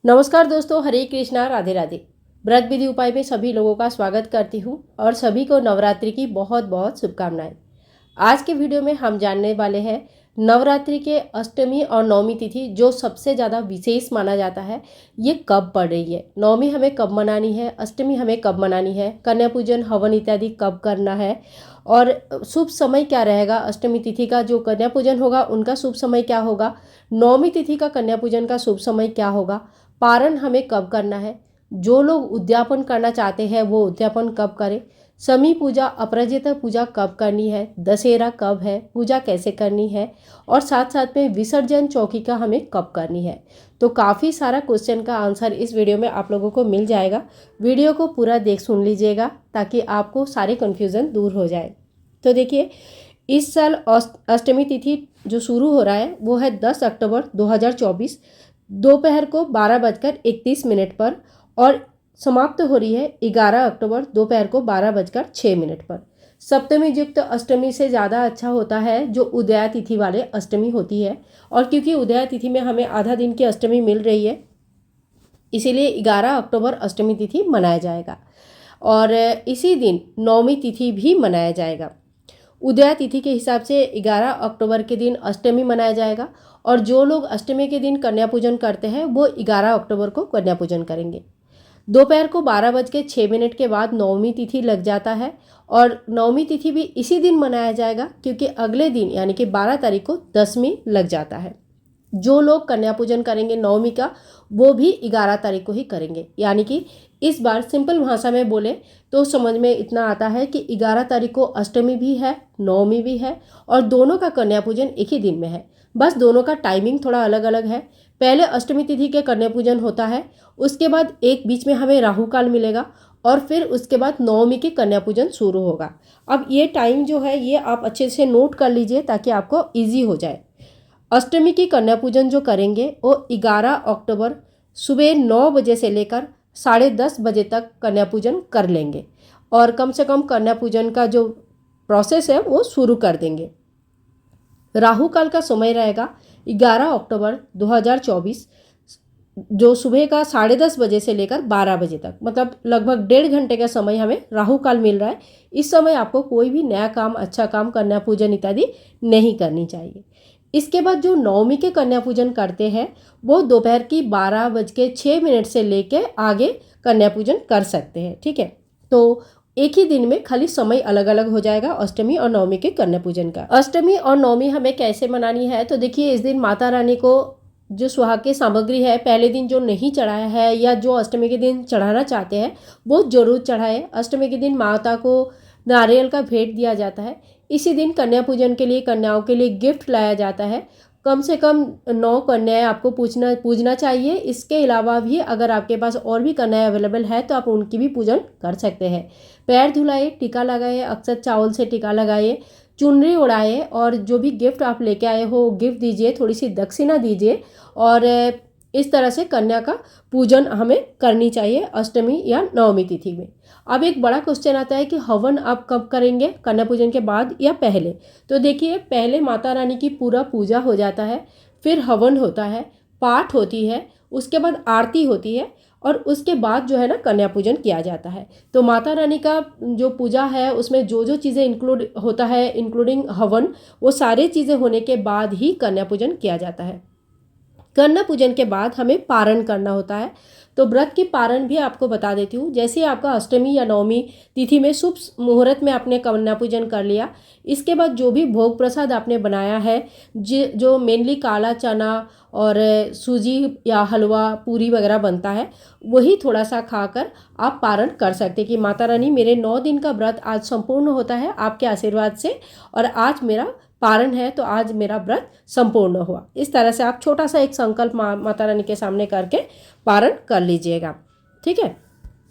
नमस्कार दोस्तों, हरे कृष्णा, राधे राधे। व्रत विधि उपाय में सभी लोगों का स्वागत करती हूँ और सभी को नवरात्रि की बहुत बहुत शुभकामनाएं। आज के वीडियो में हम जानने वाले हैं नवरात्रि के अष्टमी और नवमी तिथि जो सबसे ज़्यादा विशेष माना जाता है, ये कब पड़ रही है। नवमी हमें कब मनानी है, अष्टमी हमें कब मनानी है, कन्या पूजन हवन इत्यादि कब करना है और शुभ समय क्या रहेगा। अष्टमी तिथि का जो कन्या पूजन होगा उनका शुभ समय क्या होगा, नवमी तिथि का कन्या पूजन का शुभ समय क्या होगा, पारण हमें कब करना है, जो लोग उद्यापन करना चाहते हैं वो उद्यापन कब करें, शमी पूजा अपराजिता पूजा कब करनी है, दशहरा कब है, पूजा कैसे करनी है और साथ साथ में विसर्जन चौकी का हमें कब करनी है। तो काफ़ी सारा क्वेश्चन का आंसर इस वीडियो में आप लोगों को मिल जाएगा। वीडियो को पूरा सुन लीजिएगा ताकि आपको सारे कन्फ्यूज़न दूर हो जाए। तो देखिए, इस साल अष्टमी तिथि जो शुरू हो रहा है वो है 10 अक्टूबर 2024 दोपहर को 12:31 पर और समाप्त हो रही है 11 अक्टूबर दोपहर को 12:06 पर। सप्तमी युक्त अष्टमी से ज़्यादा अच्छा होता है जो उदया तिथि वाले अष्टमी होती है, और क्योंकि उदया तिथि में हमें आधा दिन की अष्टमी मिल रही है इसीलिए 11 अक्टूबर अष्टमी तिथि मनाया जाएगा और इसी दिन नवमी तिथि भी मनाया जाएगा। उदया तिथि के हिसाब से 11 अक्टूबर के दिन अष्टमी मनाया जाएगा और जो लोग अष्टमी के दिन कन्या पूजन करते हैं वो 11 अक्टूबर को कन्या पूजन करेंगे। दोपहर को 12:06 के बाद नवमी तिथि लग जाता है और नवमी तिथि भी इसी दिन मनाया जाएगा क्योंकि अगले दिन यानी कि 12 तारीख को दशमी लग जाता है। जो लोग कन्या पूजन करेंगे नवमी का वो भी 11 तारीख को ही करेंगे। यानी कि इस बार सिंपल भाषा में बोले तो समझ में इतना आता है कि 11 तारीख को अष्टमी भी है, नवमी भी है और दोनों का कन्या पूजन एक ही दिन में है। बस दोनों का टाइमिंग थोड़ा अलग अलग है। पहले अष्टमी तिथि के कन्या पूजन होता है, उसके बाद एक बीच में हमें राहु काल मिलेगा और फिर उसके बाद नवमी के कन्या पूजन शुरू होगा। अब ये टाइम जो है ये आप अच्छे से नोट कर लीजिए ताकि आपको ईजी हो जाए। अष्टमी की कन्या पूजन जो करेंगे वो 11 अक्टूबर सुबह 9 बजे से लेकर 10:30 बजे तक कन्या पूजन कर लेंगे और कम से कम कन्या पूजन का जो प्रोसेस है वो शुरू कर देंगे। राहु काल का समय रहेगा 11 अक्टूबर 2024 जो सुबह का 10:30 बजे से लेकर 12 बजे तक, मतलब लगभग 1.5 घंटे का समय हमें राहु काल मिल रहा है। इस समय आपको कोई भी नया काम, अच्छा काम, कन्या पूजन इत्यादि नहीं करनी चाहिए। इसके बाद जो नवमी के कन्या पूजन करते हैं वो दोपहर की 12:06 से लेके आगे कन्या पूजन कर सकते हैं। ठीक है, तो एक ही दिन में खाली समय अलग अलग हो जाएगा अष्टमी और नवमी के कन्या पूजन का। अष्टमी और नवमी हमें कैसे मनानी है, तो देखिए, इस दिन माता रानी को जो सुहाग की सामग्री है पहले दिन जो नहीं चढ़ाया है या जो अष्टमी के दिन चढ़ाना चाहते हैं वो जरूर चढ़ाए। अष्टमी के दिन माता को नारियल का भेंट दिया जाता है। इसी दिन कन्या पूजन के लिए कन्याओं के लिए गिफ्ट लाया जाता है। कम से कम 9 कन्याएं आपको पूजना चाहिए। इसके अलावा भी अगर आपके पास और भी कन्याएं अवेलेबल है तो आप उनकी भी पूजन कर सकते हैं। पैर धुलाए, टीका लगाए, अक्षत चावल से टीका लगाए, चुनरी उड़ाए और जो भी गिफ्ट आप लेके आए हो गिफ्ट दीजिए, थोड़ी सी दक्षिणा दीजिए और इस तरह से कन्या का पूजन हमें करनी चाहिए अष्टमी या नवमी तिथि में। अब एक बड़ा क्वेश्चन आता है कि हवन आप कब करेंगे, कन्या पूजन के बाद या पहले। तो देखिए, पहले माता रानी की पूरा पूजा हो जाता है, फिर हवन होता है, पाठ होती है, उसके बाद आरती होती है और उसके बाद जो है ना कन्या पूजन किया जाता है। तो माता रानी का जो पूजा है उसमें जो जो चीज़ें इंक्लूड होता है इंक्लूडिंग हवन, वो सारी चीज़ें होने के बाद ही कन्या पूजन किया जाता है। कन्या पूजन के बाद हमें पारण करना होता है। तो व्रत की पारण भी आपको बता देती हूँ। जैसे ही आपका अष्टमी या नवमी तिथि में शुभ मुहूर्त में आपने कन्या पूजन कर लिया, इसके बाद जो भी भोग प्रसाद आपने बनाया है, जो मेनली काला चना और सूजी या हलवा पूरी वगैरह बनता है, वही थोड़ा सा खाकर आप पारण कर सकते कि माता रानी मेरे 9 दिन का व्रत आज संपूर्ण होता है आपके आशीर्वाद से और आज मेरा पारण है तो आज मेरा व्रत संपूर्ण हुआ। इस तरह से आप छोटा सा एक संकल्प माता रानी के सामने करके पारण कर लीजिएगा। ठीक है,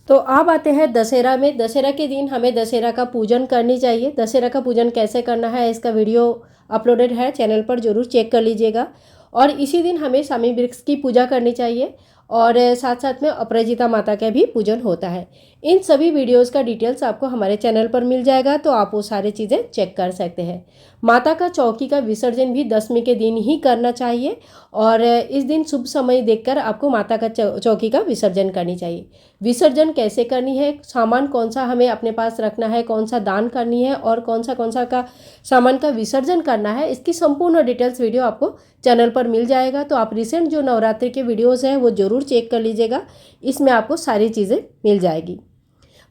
तो अब आते हैं दशहरा में। दशहरा के दिन हमें दशहरा का पूजन करनी चाहिए। दशहरा का पूजन कैसे करना है इसका वीडियो अपलोडेड है चैनल पर, जरूर चेक कर लीजिएगा। और इसी दिन हमें शामी वृक्ष की पूजा करनी चाहिए और साथ साथ में अपराजिता माता का भी पूजन होता है। इन सभी वीडियोस का डिटेल्स आपको हमारे चैनल पर मिल जाएगा, तो आप वो सारी चीज़ें चेक कर सकते हैं। माता का चौकी का विसर्जन भी दशमी के दिन ही करना चाहिए और इस दिन शुभ समय देखकर आपको माता का चौकी का विसर्जन करनी चाहिए। विसर्जन कैसे करनी है, सामान कौन सा हमें अपने पास रखना है, कौन सा दान करनी है और कौन सा का सामान का विसर्जन करना है, इसकी संपूर्ण डिटेल्स वीडियो आपको चैनल पर मिल जाएगा। तो आप रिसेंट जो नवरात्रि के वीडियोस हैं वो ज़रूर चेक कर लीजिएगा, इसमें आपको सारी चीज़ें मिल जाएगी।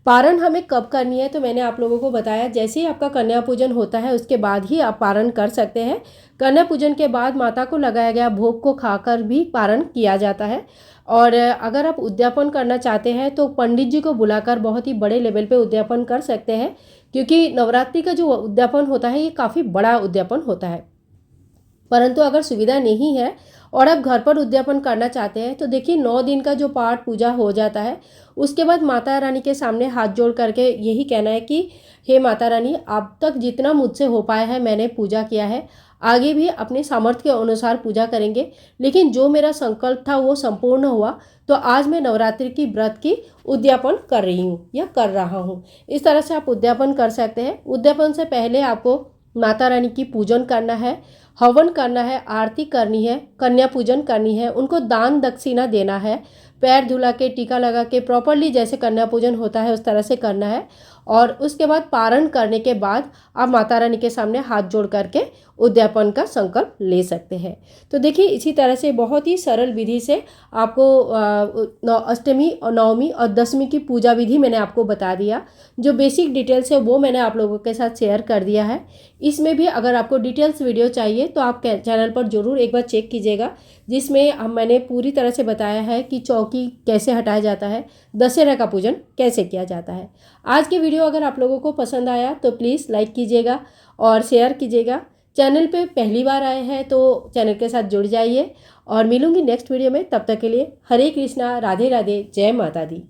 पारण हमें कब करनी है, तो मैंने आप लोगों को बताया जैसे ही आपका कन्या पूजन होता है उसके बाद ही आप पारण कर सकते हैं। कन्या पूजन के बाद माता को लगाया गया भोग को खाकर भी पारण किया जाता है। और अगर आप उद्यापन करना चाहते हैं तो पंडित जी को बुलाकर बहुत ही बड़े लेवल पे उद्यापन कर सकते हैं, क्योंकि नवरात्रि का जो उद्यापन होता है ये काफ़ी बड़ा उद्यापन होता है। परंतु अगर सुविधा नहीं है और आप घर पर उद्यापन करना चाहते हैं तो देखिए 9 दिन का जो पाठ पूजा हो जाता है उसके बाद माता रानी के सामने हाथ जोड़ करके यही कहना है कि हे माता रानी, अब तक जितना मुझसे हो पाया है मैंने पूजा किया है, आगे भी अपने सामर्थ्य के अनुसार पूजा करेंगे, लेकिन जो मेरा संकल्प था वो संपूर्ण हुआ, तो आज मैं नवरात्रि की व्रत की उद्यापन कर रही हूँ या कर रहा हूँ। इस तरह से आप उद्यापन कर सकते हैं। उद्यापन से पहले आपको माता रानी की पूजन करना है, हवन करना है, आरती करनी है, कन्या पूजन करनी है, उनको दान दक्षिणा देना है, पैर धुला के टीका लगा के प्रॉपरली जैसे कन्या पूजन होता है उस तरह से करना है। और उसके बाद पारण करने के बाद आप माता रानी के सामने हाथ जोड़ करके उद्यापन का संकल्प ले सकते हैं। तो देखिए इसी तरह से बहुत ही सरल विधि से आपको अष्टमी और नवमी और दशमी की पूजा विधि मैंने आपको बता दिया। जो बेसिक डिटेल्स है वो मैंने आप लोगों के साथ शेयर कर दिया है। इसमें भी अगर आपको डिटेल्स वीडियो चाहिए तो आप चैनल पर ज़रूर एक बार चेक कीजिएगा, जिसमें मैंने पूरी तरह से बताया है कि चौकी कैसे हटाया जाता है, दशहरा का पूजन कैसे किया जाता है। आज की वीडियो अगर आप लोगों को पसंद आया तो प्लीज़ लाइक कीजिएगा और शेयर कीजिएगा। चैनल पे पहली बार आए हैं तो चैनल के साथ जुड़ जाइए और मिलूंगी नेक्स्ट वीडियो में। तब तक के लिए हरे कृष्णा, राधे राधे, जय माता दी।